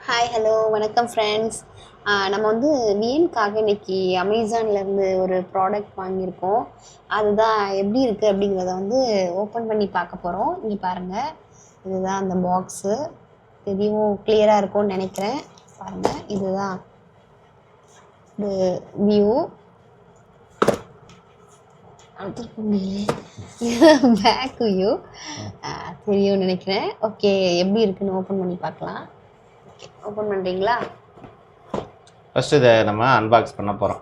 Hi hello வணக்கம் friends. நம்ம வந்து வியன்காக இன்னைக்கு அமேசான்லேருந்து ஒரு ப்ராடக்ட் வாங்கியிருக்கோம். அதுதான் எப்படி இருக்குது அப்படிங்கிறத வந்து ஓப்பன் பண்ணி பார்க்க போகிறோம். இங்கே பாருங்கள், இதுதான் அந்த பாக்ஸு. தெரியும், கிளியராக இருக்கும்னு நினைக்கிறேன். பாருங்கள், இதுதான் இது வியூ. பேக் வியூ தெரியும்னு நினைக்கிறேன். ஓகே, எப்படி இருக்குன்னு ஓப்பன் பண்ணி பார்க்கலாம். ஓப்பன் பண்ணுறீங்களா? ஃபஸ்ட்டு இதை நம்ம அன்பாக்ஸ் பண்ண போகிறோம்.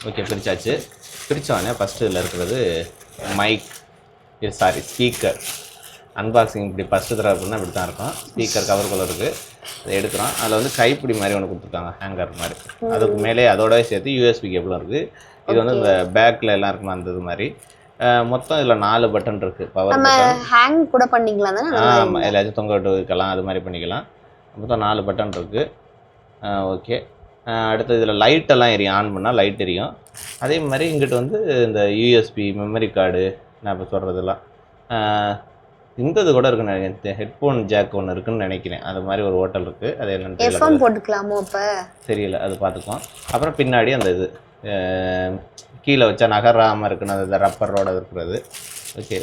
ஓகே, பிரித்தாச்சு. பிரித்தோடனே ஃபஸ்ட்டு இதில் இருக்கிறது மைக், இது ஸ்பீக்கர். அன்பாக்சிங் இப்படி ஃபஸ்ட்டு தடவை அப்படின்னா இப்படி தான் இருக்கும். ஸ்பீக்கர் கவருக்குள்ளே இருக்குது, அதை எடுக்கிறோம். அதில் வந்து கைப்பிடி மாதிரி ஒன்று கொடுத்துருக்காங்க, ஹேங்கர் மாதிரி. அதுக்கு மேலே அதோடய சேர்த்து யூஎஸ்பி கேபிளும் இருக்குது. இது வந்து இந்த பேக்கில் எல்லாம் இருக்குமா அந்த இது மாதிரி. மொத்தம் இதில் 4 பட்டன் இருக்குது. பவர் பட்டன், ஹேங் கூட பண்ணிக்கலாம் தானே? ஆமாம், எல்லாச்சும் தொங்க விட்டு வைக்கலாம், அது மாதிரி பண்ணிக்கலாம். மொத்தம் 4 பட்டன் இருக்குது. ஓகே, அடுத்து இதில் லைட்டெல்லாம் எரியும். ஆன் பண்ணால் லைட் எரியும். அதே மாதிரி இங்கிட்டு வந்து இந்த யூஎஸ்பி மெமரி கார்டு, நான் இப்போ சொல்கிறதெல்லாம் இந்த இது கூட இருக்குன்னு நினைக்கிறேன். ஹெட்ஃபோன் ஜாக் ஒன்று இருக்குதுன்னு நினைக்கிறேன். அது மாதிரி ஒரு ஹோட்டல் இருக்குது. அது என்னென்னு ஹெட்ஃபோன் போட்டுக்கலாமோ? அப்போ தெரியல, அது பார்த்துக்குவோம். அப்புறம் பின்னாடி அந்த இது கீழே வச்சா நகராமல் இருக்குன்னு அந்த ரப்பரோட இருக்கிறது. ஓகே,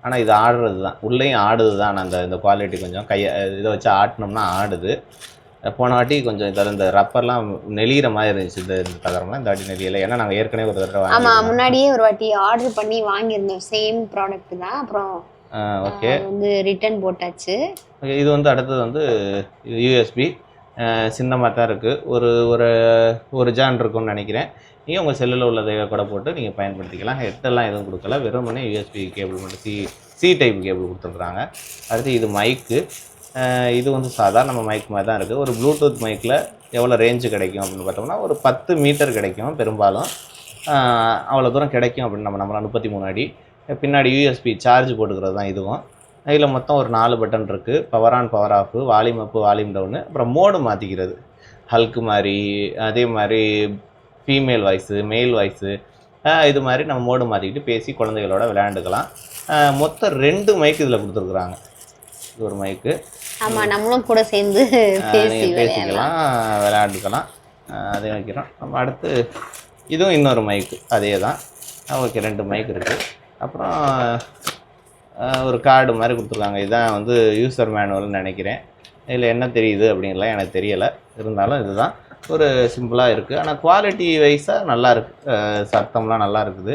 ஆனால் இது ஆடுறது தான், உள்ளேயும் ஆடுது தான். ஆனால் இந்த குவாலிட்டி கொஞ்சம் இதை வச்சு ஆட்டினோம்னா ஆடுது. போன வாட்டி கொஞ்சம் இதில் இந்த ரப்பர்லாம் நெளிகிற மாதிரி இருந்துச்சு. இந்த தகரம்லாம் இந்த வாட்டி நெளியலை. ஏன்னா நாங்கள் ஏற்கனவே ஒரு தடவை முன்னாடியே ஒரு வாட்டி ஆர்டர் பண்ணி வாங்கியிருந்தோம், சேம் ப்ராடக்ட் தான். அப்புறம் ஓகே வந்து ரிட்டர்ன் போட்டாச்சு. ஓகே, இது வந்து அடுத்தது வந்து யூஎஸ்பி சின்னமாக தான் இருக்குது. ஒரு ஜான் இருக்குன்னு நினைக்கிறேன். நீங்கள் உங்கள் செல்லில் உள்ளதை கூட போட்டு நீங்கள் பயன்படுத்திக்கலாம். ஹெட்டெல்லாம் எதுவும் கொடுக்கல, வெறுமனே யூஎஸ்பி கேபிள் மட்டும் சி டைப் கேபிள் கொடுத்துருக்குறாங்க. அடுத்து இது மைக்கு. இது வந்து சாதாரண மைக் மாதிரி தான் இருக்குது. ஒரு ப்ளூடூத் மைக்கில் எவ்வளோ ரேஞ்சு கிடைக்கும் அப்படின்னு பார்த்தோம்னா ஒரு 10 மீட்டர் கிடைக்கும். பெரும்பாலும் அவ்வளோ தூரம் கிடைக்கும் அப்படின்னு நம்மளால் 33 அடி. பின்னாடி யூஎஸ்பி சார்ஜ் போட்டுக்கிறது தான் இதுவும். இதில் மொத்தம் ஒரு 4 பட்டன் இருக்குது. Power on, power off, volume up, volume down, அப்புறம் மோடு மாற்றிக்கிறது. ஹல்க்கு மாதிரி, அதே மாதிரி ஃபீமேல் வாய்ஸு, மேல் வாய்ஸு, இது மாதிரி நம்ம மோடு மாற்றிக்கிட்டு பேசி குழந்தைகளோட விளையாண்டுக்கலாம். மொத்தம் 2 மைக்கு இதில் கொடுத்துருக்குறாங்க. இது ஒரு மைக்கு. ஆமாம், நம்மளும் கூட சேர்ந்து பேசிக்கலாம், விளையாண்டுக்கலாம். அதே வைக்கிறோம். நம்ம அடுத்து இதுவும் இன்னொரு மைக்கு, அதே தான். ஓகே, 2 மைக் இருக்குது. அப்புறம் ஒரு கார்டு மாதிரி கொடுத்துருக்காங்க. இதுதான் வந்து யூசர் மேனுவல்னு நினைக்கிறேன். இதில் என்ன தெரியுது அப்படின்லாம் எனக்கு தெரியலை. இருந்தாலும் இதுதான் ஒரு சிம்பிளாக இருக்குது. ஆனால் குவாலிட்டி வைஸாக நல்லா இருக்குது. சத்தம்லாம் நல்லா இருக்குது.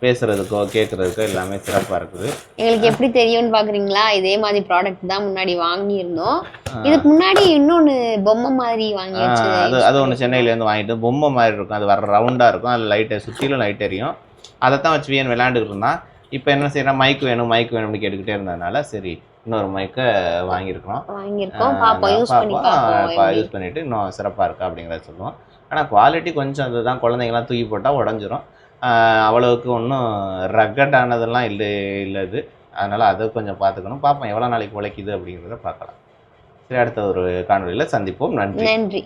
பேசுகிறதுக்கோ கேட்குறதுக்கோ எல்லாமே சிறப்பாக இருக்குது. எங்களுக்கு எப்படி தெரியும்னு பார்க்குறீங்களா? இதே மாதிரி ப்ராடக்ட் தான் முன்னாடி வாங்கியிருந்தோம். இதுக்கு முன்னாடி இன்னொன்று பொம்மை மாதிரி வாங்கி அது ஒன்று சென்னையிலேருந்து வாங்கிட்டு, பொம்மை மாதிரி இருக்கும். அது வர ரவுண்டாக இருக்கும். அதில் லைட்டை சுற்றிலும் லைட் எரியும். அதை தான் வச்சு விளையாண்டுக்கிட்டு இருந்தான். இப்போ என்ன செய்யறோம், மைக் வேணும்னு கேட்டுக்கிட்டே இருந்ததுனால சரி இன்னொரு மைக்கை வாங்கியிருக்கோம். யூஸ் பண்ணிவிட்டு இன்னும் சிறப்பாக இருக்கா அப்படிங்கிறத சொல்லுவோம். ஆனால் குவாலிட்டி கொஞ்சம் அதுதான், குழந்தைங்களாம் தூக்கி போட்டால் உடஞ்சிரும். அவ்வளவுக்கு ஒன்றும் ரக்கட்டானதெல்லாம் இல்லை இது. அதனால் அதை கொஞ்சம் பார்த்துக்கணும். பார்ப்போம் எவ்வளோ நாளைக்கு உழைக்குது அப்படிங்கிறத பார்க்கலாம். சரி, அடுத்த ஒரு காணொலியில் சந்திப்போம். நன்றி.